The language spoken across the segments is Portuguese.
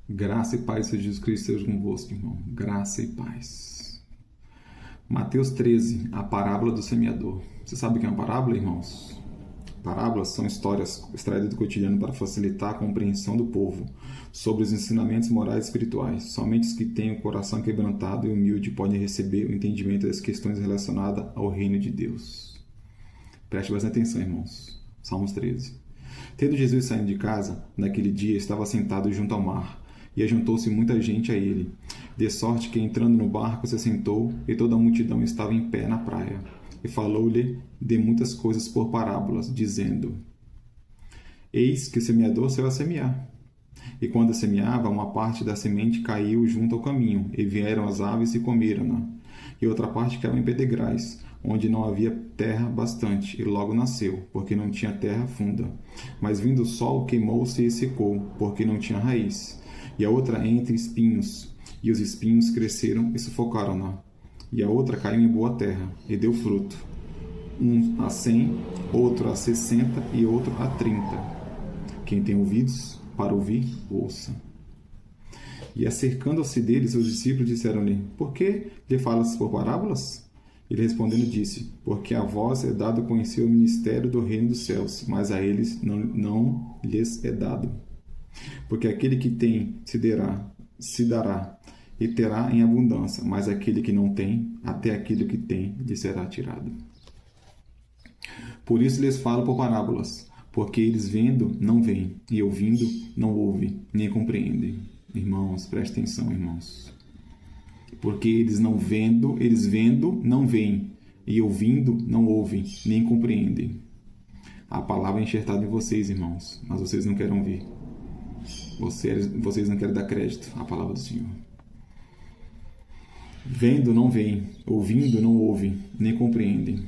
Graça e paz, Senhor Jesus Cristo, seja convosco, irmão. Graça e paz. Mateus 13, a parábola do semeador. Você sabe o que é uma parábola, irmãos? Parábolas são histórias extraídas do cotidiano para facilitar a compreensão do povo sobre os ensinamentos morais e espirituais. Somente os que têm o coração quebrantado e humilde podem receber o entendimento das questões relacionadas ao reino de Deus. Preste bastante atenção, irmãos. Salmos 13. Tendo Jesus saindo de casa, naquele dia estava sentado junto ao mar, e ajuntou-se muita gente a ele, de sorte que, entrando no barco, se assentou, e toda a multidão estava em pé na praia. E falou-lhe de muitas coisas por parábolas, dizendo: Eis que o semeador saiu a semear. E quando semeava, uma parte da semente caiu junto ao caminho, e vieram as aves e comeram-na. E outra parte caiu em pedregais, onde não havia terra bastante, e logo nasceu, porque não tinha terra funda. Mas vindo o sol, queimou-se e secou, porque não tinha raiz. E a outra entre espinhos, e os espinhos cresceram e sufocaram-na. E a outra caiu em boa terra, e deu fruto, um a 100, outro a 60 e outro a 30. Quem tem ouvidos para ouvir, ouça. E acercando-se dele, seus discípulos disseram-lhe: Por que lhe falas por parábolas? Ele respondendo disse: Porque a vós é dado conhecer o ministério do reino dos céus, mas a eles não lhes é dado. Porque aquele que tem se dará e terá em abundância, mas aquele que não tem, até aquilo que tem lhe será tirado. Por isso lhes falo por parábolas, porque eles vendo não veem, e ouvindo não ouvem, nem compreendem. Irmãos, prestem atenção, irmãos. Porque eles vendo não veem, e ouvindo não ouvem, nem compreendem. A palavra é enxertada em vocês, irmãos, mas vocês não querem ouvir. Vocês não querem dar crédito à palavra do Senhor. Vendo não veem, ouvindo não ouvem, nem compreendem.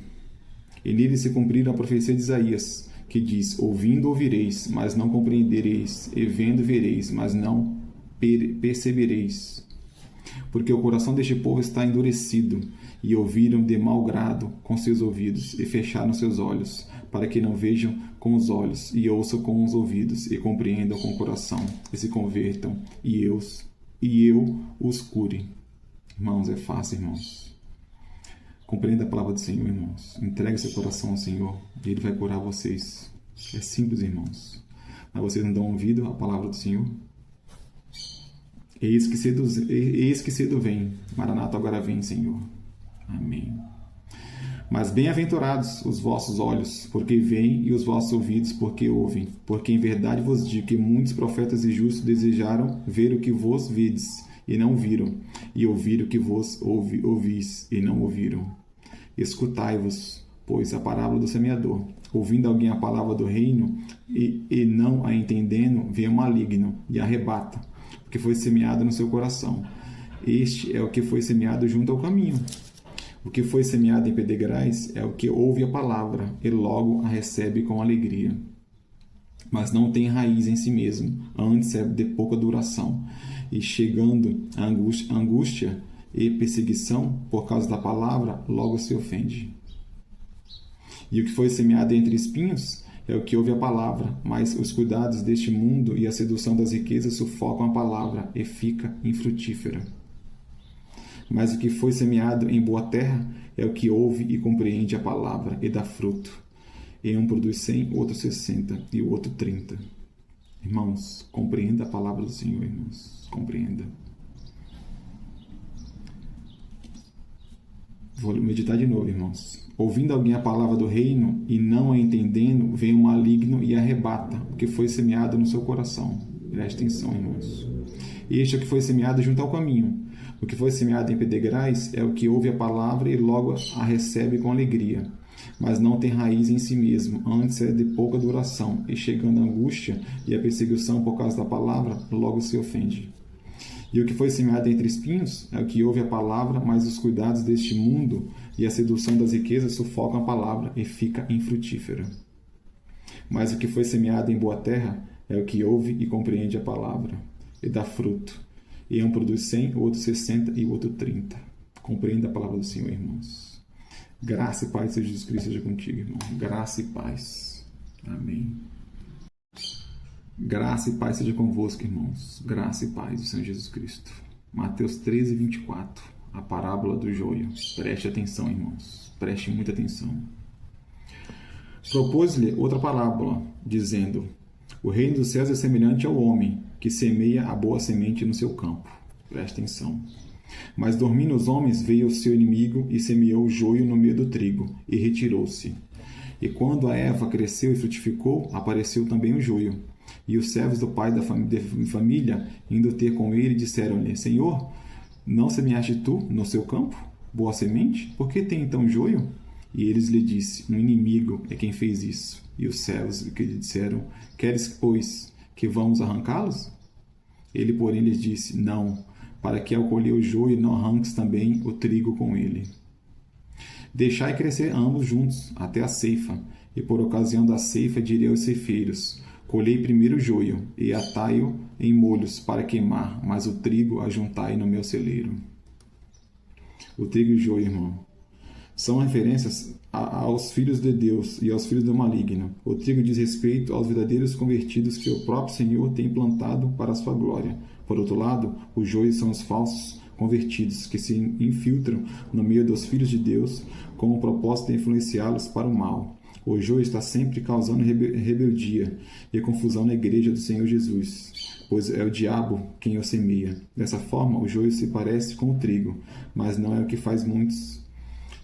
E nele se cumpriram a profecia de Isaías, que diz: Ouvindo ouvireis, mas não compreendereis, e vendo vereis, mas não percebereis. Porque o coração deste povo está endurecido, e ouviram de mau grado com seus ouvidos, e fecharam seus olhos, para que não vejam com os olhos, e ouçam com os ouvidos, e compreendam com o coração, e se convertam, e eu os cure. Irmãos, é fácil, irmãos. Compreenda a palavra do Senhor, irmãos. Entregue seu coração ao Senhor, e Ele vai curar vocês. É simples, irmãos. Mas vocês não dão ouvido à palavra do Senhor? Eis que cedo vem. Maranata, agora vem, Senhor. Amém. Mas bem-aventurados os vossos olhos, porque veem, e os vossos ouvidos, porque ouvem. Porque em verdade vos digo que muitos profetas e justos desejaram ver o que vos vedes, e não viram, e ouvir o que vos ouvis, e não ouviram. Escutai-vos, pois, a parábola do semeador. Ouvindo alguém a palavra do reino, e não a entendendo, vem o maligno, e arrebata, o que foi semeado no seu coração. Este é o que foi semeado junto ao caminho. O que foi semeado em pedregais é o que ouve a palavra, e logo a recebe com alegria. Mas não tem raiz em si mesmo, antes é de pouca duração. E chegando a angústia e perseguição por causa da palavra, logo se ofende. E o que foi semeado entre espinhos é o que ouve a palavra, mas os cuidados deste mundo e a sedução das riquezas sufocam a palavra e fica infrutífera. Mas o que foi semeado em boa terra é o que ouve e compreende a palavra e dá fruto. E um produz 100, outro 60 e o outro 30. Irmãos, compreenda a palavra do Senhor, irmãos. Compreenda. Vou meditar de novo, irmãos. Ouvindo alguém a palavra do reino e não a entendendo, vem o maligno e arrebata o que foi semeado no seu coração. Preste atenção, irmãos. Este é o que foi semeado junto ao caminho. O que foi semeado em pedregais é o que ouve a palavra e logo a recebe com alegria, mas não tem raiz em si mesmo, antes é de pouca duração, e chegando a angústia e a perseguição por causa da palavra, logo se ofende. E o que foi semeado entre espinhos é o que ouve a palavra, mas os cuidados deste mundo e a sedução das riquezas sufocam a palavra e fica infrutífera. Mas o que foi semeado em boa terra é o que ouve e compreende a palavra, e dá fruto. E um produz 100, o outro 60 e o outro 30. Compreenda a palavra do Senhor, irmãos. Graça e paz de Jesus Cristo seja contigo, irmão. Graça e paz. Amém. Graça e paz seja convosco, irmãos. Graça e paz do Senhor Jesus Cristo. Mateus 13, 24. A parábola do joio. Preste atenção, irmãos. Preste muita atenção. Propôs-lhe outra parábola, dizendo: o reino dos céus é semelhante ao homem que semeia a boa semente no seu campo. Preste atenção. Mas dormindo os homens, veio o seu inimigo e semeou o joio no meio do trigo, e retirou-se. E quando a erva cresceu e frutificou, apareceu também o joio. E os servos do pai da família, indo ter com ele, disseram-lhe: Senhor, não semeaste tu no seu campo boa semente? Por que tem então joio? E eles lhe disseram: um inimigo é quem fez isso. E os servos que lhe disseram: queres, pois, que vamos arrancá-los? Ele, porém, lhes disse: não, para que ao colher o joio não arranques também o trigo com ele. Deixai crescer ambos juntos até a ceifa, e por ocasião da ceifa direi aos ceifeiros: colhei primeiro o joio, e atai-o em molhos para queimar, mas o trigo ajuntai no meu celeiro. O trigo e o joio, irmão, são referências aos filhos de Deus e aos filhos do maligno. O trigo diz respeito aos verdadeiros convertidos que o próprio Senhor tem plantado para a sua glória. Por outro lado, os joios são os falsos convertidos que se infiltram no meio dos filhos de Deus com o propósito de influenciá-los para o mal. O joio está sempre causando rebeldia e confusão na igreja do Senhor Jesus, pois é o diabo quem o semeia. Dessa forma, o joio se parece com o trigo, mas não é o que faz muitos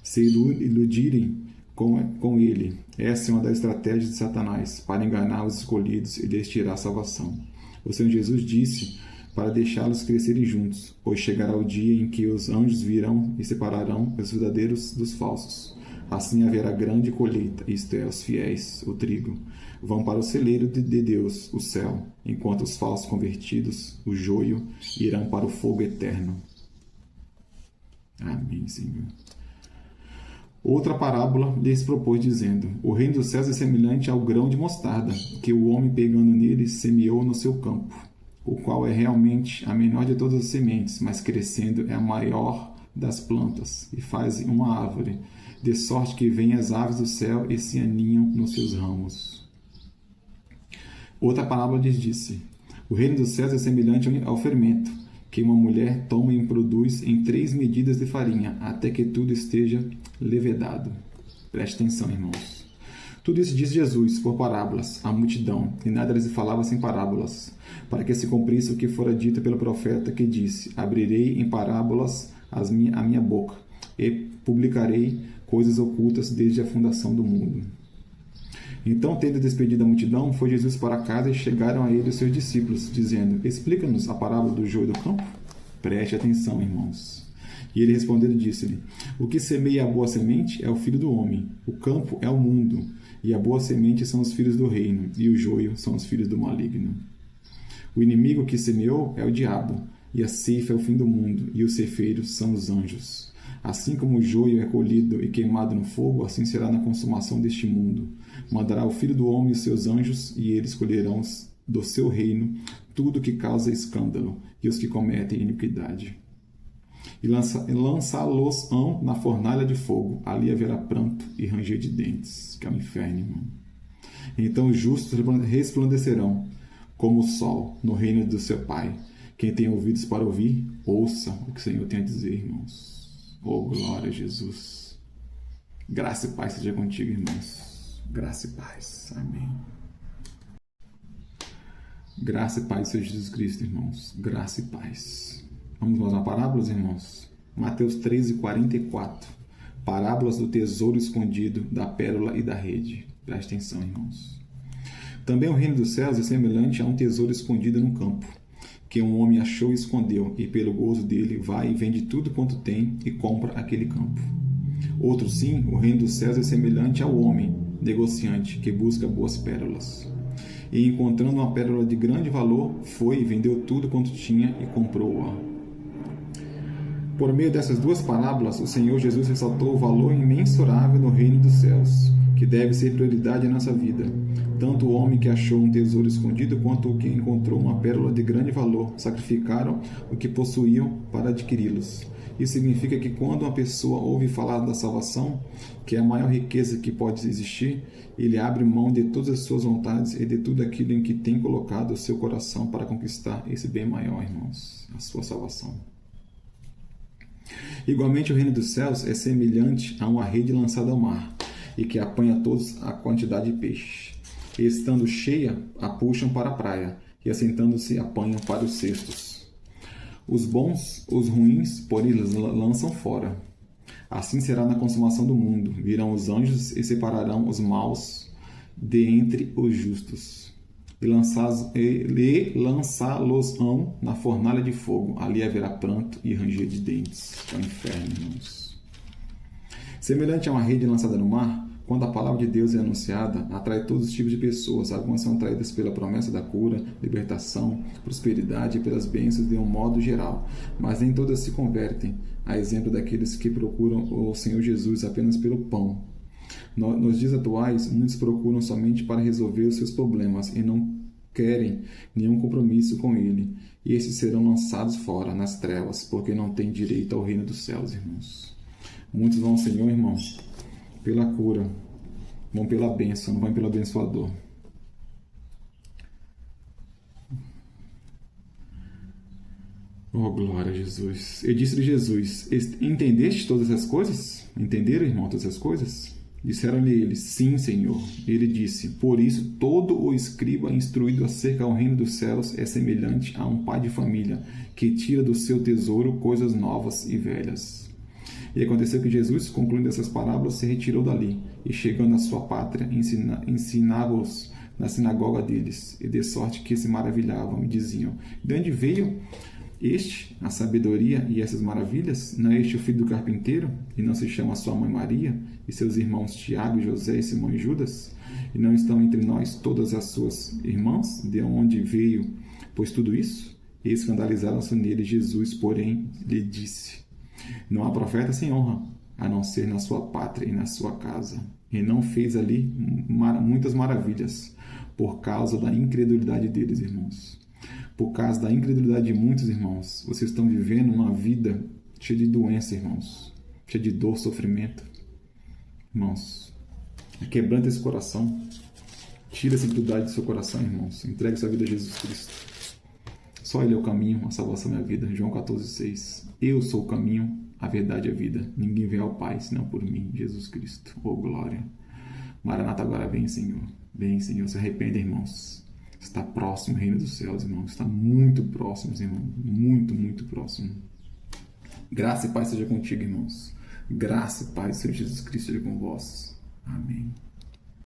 se iludirem com ele. Essa é uma das estratégias de Satanás para enganar os escolhidos e lhes tirar a salvação. O Senhor Jesus disse para deixá-los crescerem juntos, pois chegará o dia em que os anjos virão e separarão os verdadeiros dos falsos. Assim haverá grande colheita, isto é, os fiéis, o trigo, vão para o celeiro de Deus, o céu, enquanto os falsos convertidos, o joio, irão para o fogo eterno. Amém, Senhor. Outra parábola lhes propôs, dizendo: o reino dos céus é semelhante ao grão de mostarda, que o homem, pegando nele, semeou no seu campo, o qual é realmente a menor de todas as sementes, mas crescendo é a maior das plantas, e faz uma árvore, de sorte que vêm as aves do céu e se aninham nos seus ramos. Outra parábola lhes disse: o reino dos céus é semelhante ao fermento, que uma mulher toma e produz em 3 medidas de farinha, até que tudo esteja levedado. Preste atenção, irmãos. Tudo isso diz Jesus por parábolas à multidão, e nada lhes falava sem parábolas, para que se cumprisse o que fora dito pelo profeta, que disse: abrirei em parábolas a minha boca, e publicarei coisas ocultas desde a fundação do mundo. Então, tendo despedido a multidão, foi Jesus para casa e chegaram a ele os seus discípulos, dizendo: explica-nos a parábola do joio do campo? Preste atenção, irmãos. E ele respondendo disse-lhe: o que semeia a boa semente é o filho do homem, o campo é o mundo, e a boa semente são os filhos do reino, e o joio são os filhos do maligno. O inimigo que semeou é o diabo, e a ceifa é o fim do mundo, e os ceifeiros são os anjos. Assim como o joio é colhido e queimado no fogo, assim será na consumação deste mundo. Mandará o Filho do Homem e os seus anjos, e eles colherão do seu reino tudo que causa escândalo, e os que cometem iniquidade. E lançá-los-ão na fornalha de fogo, ali haverá pranto e ranger de dentes, que é o inferno, irmão. Então os justos resplandecerão como o sol no reino do seu Pai. Quem tem ouvidos para ouvir, ouça o que o Senhor tem a dizer, irmãos. Oh, glória a Jesus. Graça e paz seja contigo, irmãos. Graça e paz. Amém. Graça e paz seja Jesus Cristo, irmãos. Graça e paz. Vamos mais uma parábola, irmãos? Mateus 13, 44. Parábolas do tesouro escondido, da pérola e da rede. Preste atenção, irmãos. Também o reino dos céus é semelhante a um tesouro escondido no campo, que um homem achou e escondeu, e pelo gozo dele vai e vende tudo quanto tem e compra aquele campo. Outro sim, o reino dos céus é semelhante ao homem, negociante, que busca boas pérolas. E encontrando uma pérola de grande valor, foi e vendeu tudo quanto tinha e comprou-a. Por meio dessas duas parábolas, o Senhor Jesus ressaltou o valor imensurável do reino dos céus, que deve ser prioridade em nossa vida. Tanto o homem que achou um tesouro escondido quanto o que encontrou uma pérola de grande valor sacrificaram o que possuíam para adquiri-los. Isso significa que quando uma pessoa ouve falar da salvação, que é a maior riqueza que pode existir, ele abre mão de todas as suas vontades e de tudo aquilo em que tem colocado o seu coração para conquistar esse bem maior, irmãos, a sua salvação. Igualmente, o reino dos céus é semelhante a uma rede lançada ao mar e que apanha todos a quantidade de peixes. E estando cheia, a puxam para a praia e, assentando-se, apanham para os cestos. Os bons, os ruins, porém, eles lançam fora. Assim será na consumação do mundo. Virão os anjos e separarão os maus de entre os justos. E lançá-los-ão na fornalha de fogo. Ali haverá pranto e ranger de dentes. É o inferno, irmãos. Semelhante a uma rede lançada no mar, quando a palavra de Deus é anunciada, atrai todos os tipos de pessoas. Algumas são atraídas pela promessa da cura, libertação, prosperidade e pelas bênçãos de um modo geral. Mas nem todas se convertem, a exemplo daqueles que procuram o Senhor Jesus apenas pelo pão. Nos dias atuais, muitos procuram somente para resolver os seus problemas e não querem nenhum compromisso com Ele. E esses serão lançados fora, nas trevas, porque não têm direito ao reino dos céus, irmãos. Muitos vão ao Senhor, irmão, pela cura, vão pela bênção, não vão pelo abençoador. Oh, glória a Jesus. E disse-lhe Jesus: entendeste todas as coisas? Entenderam, irmão, todas as coisas? Disseram-lhe eles: sim, Senhor. Ele disse: por isso, todo o escriba instruído acerca do reino dos céus é semelhante a um pai de família, que tira do seu tesouro coisas novas e velhas. E aconteceu que Jesus, concluindo essas parábolas, se retirou dali, e chegando à sua pátria, ensinava-os na sinagoga deles, e de sorte que se maravilhavam, e diziam: de onde veio a sabedoria e essas maravilhas? Não é este o filho do carpinteiro? E não se chama sua mãe Maria, e seus irmãos Tiago, José e Simão e Judas? E não estão entre nós todas as suas irmãs? De onde veio, pois, tudo isso? E escandalizaram-se nele. Jesus, porém, lhe disse: não há profeta sem honra, a não ser na sua pátria e na sua casa. E não fez ali muitas maravilhas, por causa da incredulidade deles, irmãos. Por causa da incredulidade de muitos, irmãos, vocês estão vivendo uma vida cheia de doença, irmãos, cheia de dor, sofrimento. Irmãos, quebranta esse coração, tira essa incredulidade do seu coração, irmãos, entregue sua vida a Jesus Cristo. Só Ele é o caminho, a salvação e a vida. João 14,6. Eu sou o caminho, a verdade e a vida. Ninguém vem ao Pai, senão por mim, Jesus Cristo. Oh, glória. Maranata, agora vem, Senhor. Vem, Senhor. Se arrependa, irmãos. Está próximo o reino dos céus, irmãos. Está muito próximo, irmãos. Muito, muito próximo. Graça e paz seja contigo, irmãos. Graça e paz do Senhor Jesus Cristo seja com vós. Amém.